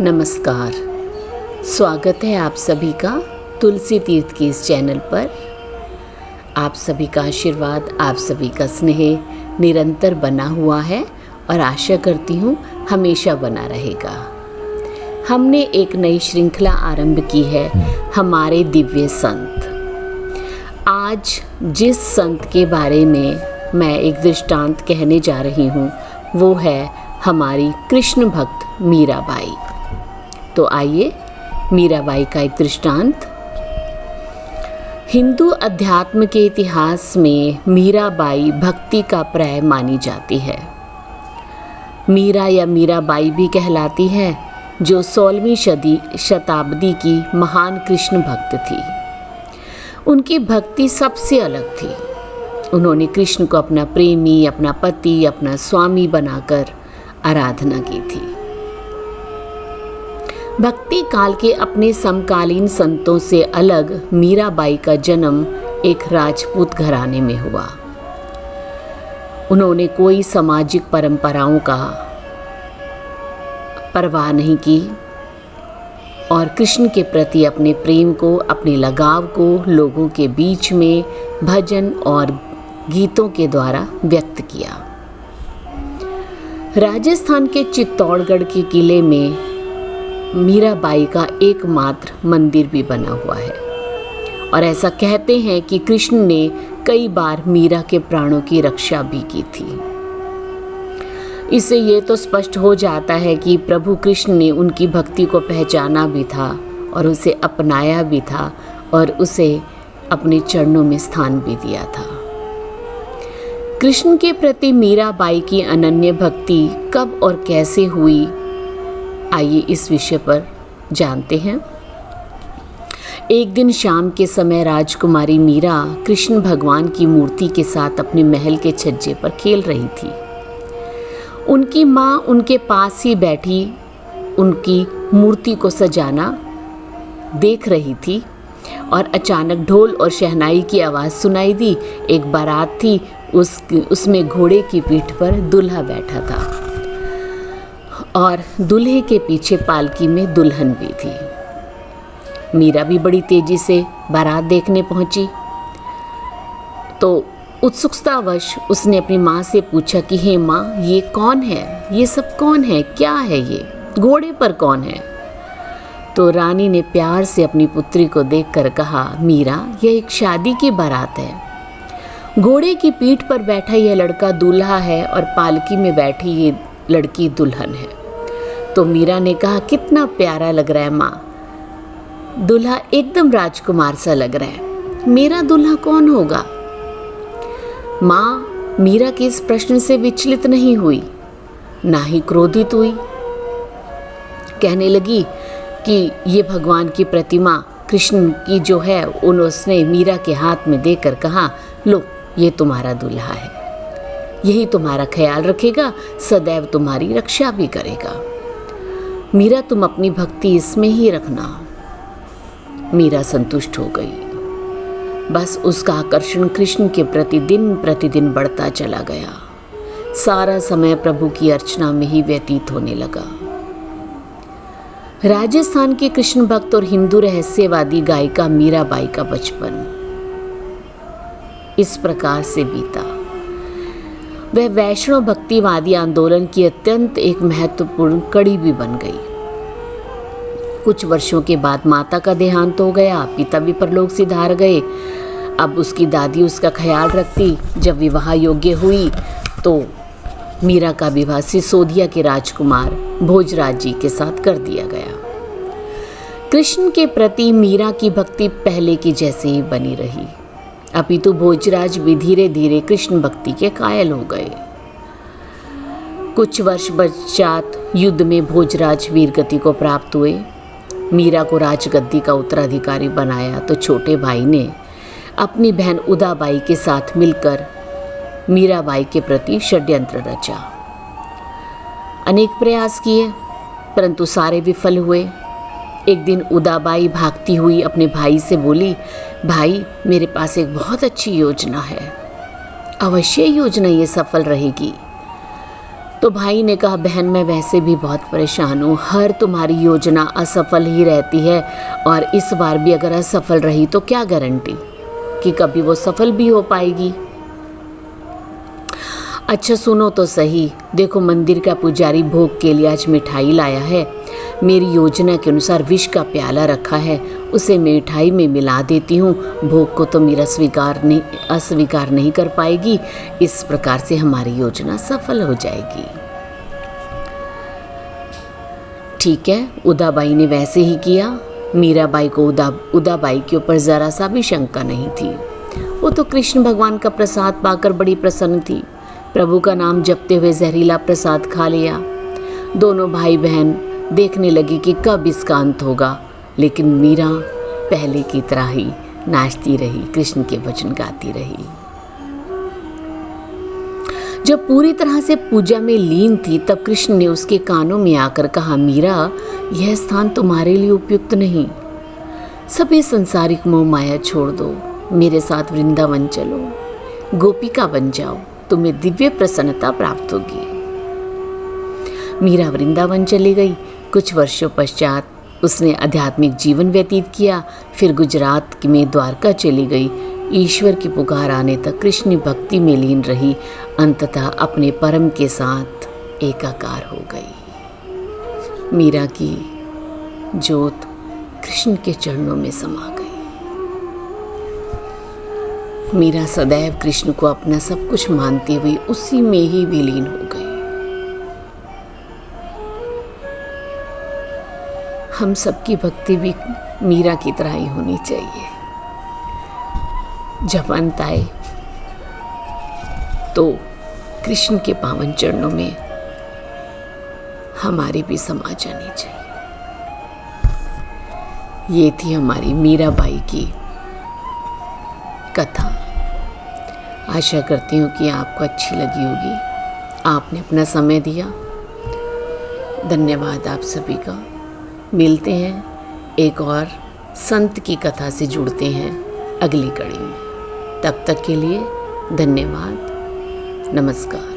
नमस्कार। स्वागत है आप सभी का तुलसी तीर्थ की इस चैनल पर। आप सभी का आशीर्वाद, आप सभी का स्नेह निरंतर बना हुआ है और आशा करती हूँ हमेशा बना रहेगा। हमने एक नई श्रृंखला आरंभ की है, हमारे दिव्य संत। आज जिस संत के बारे में मैं एक दृष्टांत कहने जा रही हूँ वो है हमारी कृष्ण भक्त मीराबाई। तो आइए मीराबाई का एक दृष्टांत। हिंदू अध्यात्म के इतिहास में मीराबाई भक्ति का पर्याय मानी जाती है। मीरा या मीराबाई भी कहलाती है, जो 16वीं शताब्दी की महान कृष्ण भक्त थी। उनकी भक्ति सबसे अलग थी। उन्होंने कृष्ण को अपना प्रेमी, अपना पति, अपना स्वामी बनाकर आराधना की थी। भक्ति काल के अपने समकालीन संतों से अलग मीराबाई का जन्म एक राजपूत घराने में हुआ। उन्होंने कोई सामाजिक परंपराओं का परवाह नहीं की और कृष्ण के प्रति अपने प्रेम को, अपने लगाव को लोगों के बीच में भजन और गीतों के द्वारा व्यक्त किया। राजस्थान के चित्तौड़गढ़ के किले में मीराबाई का एकमात्र मंदिर भी बना हुआ है और ऐसा कहते हैं कि कृष्ण ने कई बार मीरा के प्राणों की रक्षा भी की थी। इससे ये तो स्पष्ट हो जाता है कि प्रभु कृष्ण ने उनकी भक्ति को पहचाना भी था और उसे अपनाया भी था और उसे अपने चरणों में स्थान भी दिया था। कृष्ण के प्रति मीराबाई की अनन्य भक्ति कब और कैसे हुई, आइए इस विषय पर जानते हैं। एक दिन शाम के समय राजकुमारी मीरा कृष्ण भगवान की मूर्ति के साथ अपने महल के छज्जे पर खेल रही थी। उनकी माँ उनके पास ही बैठी उनकी मूर्ति को सजाना देख रही थी और अचानक ढोल और शहनाई की आवाज़ सुनाई दी। एक बारात थी, उसमें घोड़े की पीठ पर दूल्हा बैठा था और दूल्हे के पीछे पालकी में दुल्हन भी थी। मीरा भी बड़ी तेजी से बारात देखने पहुंची तो उत्सुकतावश उसने अपनी माँ से पूछा कि हे माँ, ये कौन है? ये सब कौन है? क्या है ये? घोड़े पर कौन है? तो रानी ने प्यार से अपनी पुत्री को देखकर कहा, मीरा, यह एक शादी की बारात है। घोड़े की पीठ पर बैठा यह लड़का दूल्हा है और पालकी में बैठी ये लड़की दुल्हन है। तो मीरा ने कहा, कितना प्यारा लग रहा है माँ, दूल्हा एकदम राजकुमार सा लग रहा है। मेरा दूल्हा कौन होगा? माँ मीरा के इस प्रश्न से विचलित नहीं हुई, ना ही क्रोधित हुई। कहने लगी कि ये भगवान की प्रतिमा कृष्ण की जो है उसने मीरा के हाथ में देकर कहा, लो ये तुम्हारा दूल्हा है, यही तुम्हारा ख्याल रखेगा, सदैव तुम्हारी रक्षा भी करेगा। मीरा, तुम अपनी भक्ति इसमें ही रखना। मीरा संतुष्ट हो गई। बस उसका आकर्षण कृष्ण के प्रति दिन प्रतिदिन बढ़ता चला गया। सारा समय प्रभु की अर्चना में ही व्यतीत होने लगा। राजस्थान के कृष्ण भक्त और हिंदू रहस्यवादी गायिका मीराबाई का बचपन इस प्रकार से बीता। वह वैष्णव भक्तिवादी आंदोलन की अत्यंत एक महत्वपूर्ण कड़ी भी बन गई। कुछ वर्षों के बाद माता का देहांत हो गया, पिता भी परलोक सिधार गए। अब उसकी दादी उसका ख्याल रखती। जब विवाह योग्य हुई तो मीरा का विवाह सिसोदिया के राजकुमार भोजराज जी के साथ कर दिया गया। कृष्ण के प्रति मीरा की भक्ति पहले की जैसे ही बनी रही, अपितु भोजराज भी धीरे धीरे कृष्ण भक्ति के कायल हो गए। कुछ वर्ष पश्चात युद्ध में भोजराज वीरगति को प्राप्त हुए। मीरा को राजगद्दी का उत्तराधिकारी बनाया तो छोटे भाई ने अपनी बहन उदाबाई के साथ मिलकर मीराबाई के प्रति षड्यंत्र रचा। अनेक प्रयास किए परंतु सारे विफल हुए। एक दिन उदाबाई भागती हुई अपने भाई से बोली, भाई मेरे पास एक बहुत अच्छी योजना है, अवश्य योजना ये सफल रहेगी। तो भाई ने कहा, बहन मैं वैसे भी बहुत परेशान हूँ, हर तुम्हारी योजना असफल ही रहती है और इस बार भी अगर असफल रही तो क्या गारंटी कि कभी वो सफल भी हो पाएगी। अच्छा सुनो तो सही, देखो मंदिर का पुजारी भोग के लिए आज मिठाई लाया है। मेरी योजना के अनुसार विष का प्याला रखा है, उसे मिठाई में मिला देती हूँ। भोग को तो मेरा अस्वीकार नहीं कर पाएगी। इस प्रकार से हमारी योजना सफल हो जाएगी। ठीक है, उदाबाई ने वैसे ही किया। मीराबाई को उदाबाई के ऊपर ज़रा सा भी शंका नहीं थी। वो तो कृष्ण भगवान का प्रसाद पाकर बड़ी प्रसन्न थी। प्रभु का नाम जपते हुए जहरीला प्रसाद खा लिया। दोनों भाई बहन देखने लगी कि कब इसका अंत होगा, लेकिन मीरा पहले की तरह ही नाचती रही, कृष्ण के भजन गाती रही। जब पूरी तरह से पूजा में लीन थी तब कृष्ण ने उसके कानों में आकर कहा, मीरा यह स्थान तुम्हारे लिए उपयुक्त नहीं। सभी संसारिक मोह माया छोड़ दो, मेरे साथ वृंदावन चलो, गोपिका बन जाओ, तुम्हें दिव्य प्रसन्नता प्राप्त होगी। मीरा वृंदावन चली गई। कुछ वर्षों पश्चात उसने आध्यात्मिक जीवन व्यतीत किया। फिर गुजरात में द्वारका चली गई। ईश्वर की पुकार आने तक कृष्ण भक्ति में लीन रही। अंततः अपने परम के साथ एकाकार हो गई। मीरा की ज्योत कृष्ण के चरणों में समा गई। मीरा सदैव कृष्ण को अपना सब कुछ मानती हुई उसी में ही विलीन हो गई। हम सबकी भक्ति भी मीरा की तरह ही होनी चाहिए। जब अंत आए तो कृष्ण के पावन चरणों में हमारी भी समा जानी चाहिए। ये थी हमारी मीराबाई की कथा। आशा करती हूँ कि आपको अच्छी लगी होगी। आपने अपना समय दिया, धन्यवाद आप सभी का। मिलते हैं एक और संत की कथा से जुड़ते हैं अगली कड़ी में। तब तक के लिए धन्यवाद, नमस्कार।